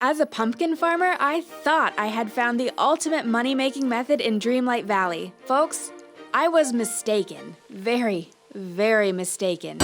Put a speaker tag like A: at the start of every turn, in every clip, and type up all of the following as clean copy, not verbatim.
A: As a pumpkin farmer, I thought I had found the ultimate money-making method in Dreamlight Valley. Folks, I was mistaken. Very, very mistaken.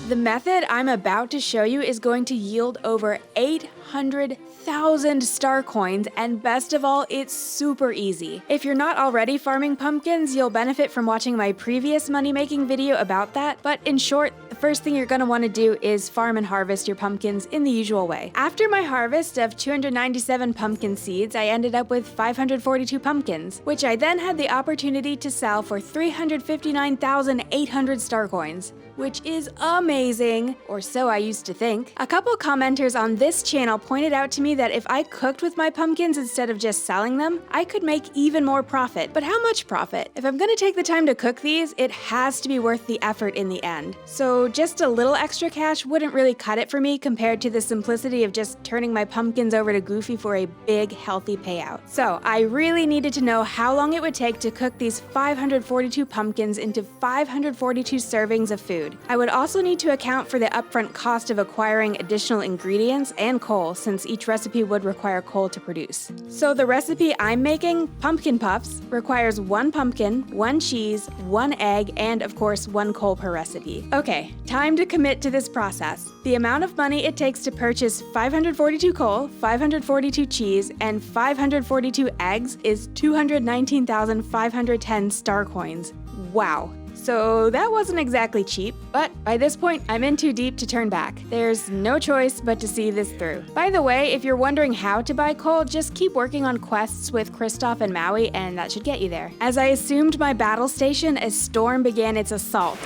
A: The method I'm about to show you is going to yield over 800,000 star coins, and best of all, it's super easy. If you're not already farming pumpkins, you'll benefit from watching my previous money-making video about that, but in short, the first thing you're going to want to do is farm and harvest your pumpkins in the usual way. After my harvest of 297 pumpkin seeds, I ended up with 542 pumpkins, which I then had the opportunity to sell for 359,800 star coins, which is amazing, or so I used to think. A couple commenters on this channel pointed out to me that if I cooked with my pumpkins instead of just selling them, I could make even more profit. But how much profit? If I'm gonna take the time to cook these, it has to be worth the effort in the end. So just a little extra cash wouldn't really cut it for me compared to the simplicity of just turning my pumpkins over to Goofy for a big, healthy payout. So I really needed to know how long it would take to cook these 542 pumpkins into 542 servings of food. I would also need to account for the upfront cost of acquiring additional ingredients and coal, since each recipe would require coal to produce. So the recipe I'm making, pumpkin puffs, requires 1 pumpkin, 1 cheese, 1 egg, and of course 1 coal per recipe. Okay, time to commit to this process. The amount of money it takes to purchase 542 coal, 542 cheese, and 542 eggs is 219,510 star coins. Wow. So that wasn't exactly cheap, but by this point, I'm in too deep to turn back. There's no choice but to see this through. By the way, if you're wondering how to buy coal, just keep working on quests with Kristoff and Maui, and that should get you there. As I assumed my battle station, a storm began its assault.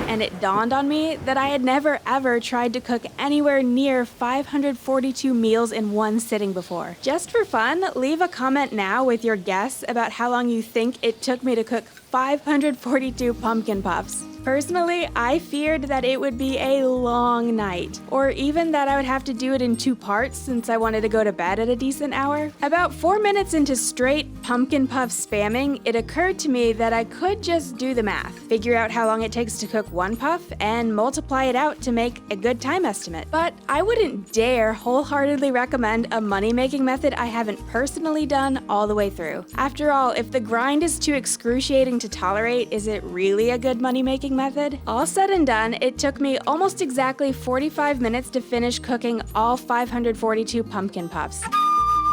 A: And it dawned on me that I had never ever tried to cook anywhere near 542 meals in one sitting before. Just for fun, leave a comment now with your guess about how long you think it took me to cook 542 pumpkin puffs. Personally, I feared that it would be a long night, or even that I would have to do it in 2 parts since I wanted to go to bed at a decent hour. About 4 minutes into straight pumpkin puff spamming, it occurred to me that I could just do the math, figure out how long it takes to cook 1 puff, and multiply it out to make a good time estimate. But I wouldn't dare wholeheartedly recommend a money-making method I haven't personally done all the way through. After all, if the grind is too excruciating to tolerate, is it really a good money-making method? All said and done, it took me almost exactly 45 minutes to finish cooking all 542 pumpkin puffs.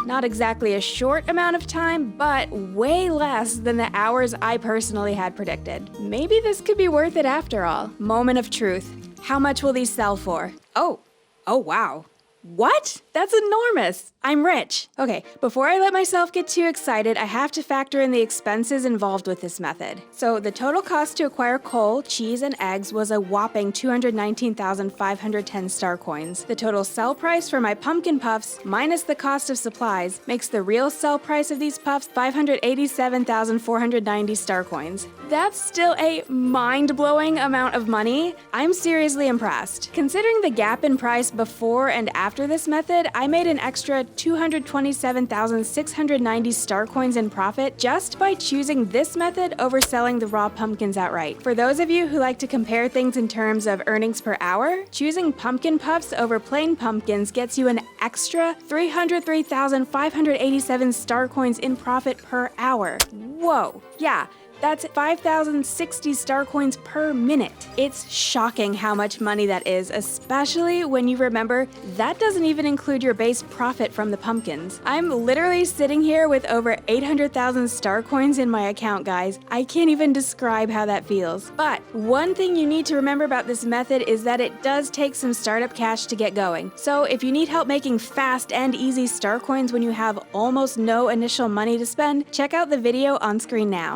A: Not exactly a short amount of time, but way less than the hours I personally had predicted. Maybe this could be worth it after all. Moment of truth. How much will these sell for? Oh wow. What? That's enormous! I'm rich! Okay, before I let myself get too excited, I have to factor in the expenses involved with this method. So the total cost to acquire coal, cheese, and eggs was a whopping 219,510 star coins. The total sell price for my pumpkin puffs, minus the cost of supplies, makes the real sell price of these puffs 587,490 star coins. That's still a mind-blowing amount of money. I'm seriously impressed. Considering the gap in price before and after this method, I made an extra 227,690 star coins in profit just by choosing this method over selling the raw pumpkins outright. For those of you who like to compare things in terms of earnings per hour, choosing pumpkin puffs over plain pumpkins gets you an extra 303,587 star coins in profit per hour. Whoa, yeah. That's 5,060 star coins per minute. It's shocking how much money that is, especially when you remember that doesn't even include your base profit from the pumpkins. I'm literally sitting here with over 800,000 star coins in my account, guys. I can't even describe how that feels. But one thing you need to remember about this method is that it does take some startup cash to get going. So if you need help making fast and easy star coins when you have almost no initial money to spend, check out the video on screen now.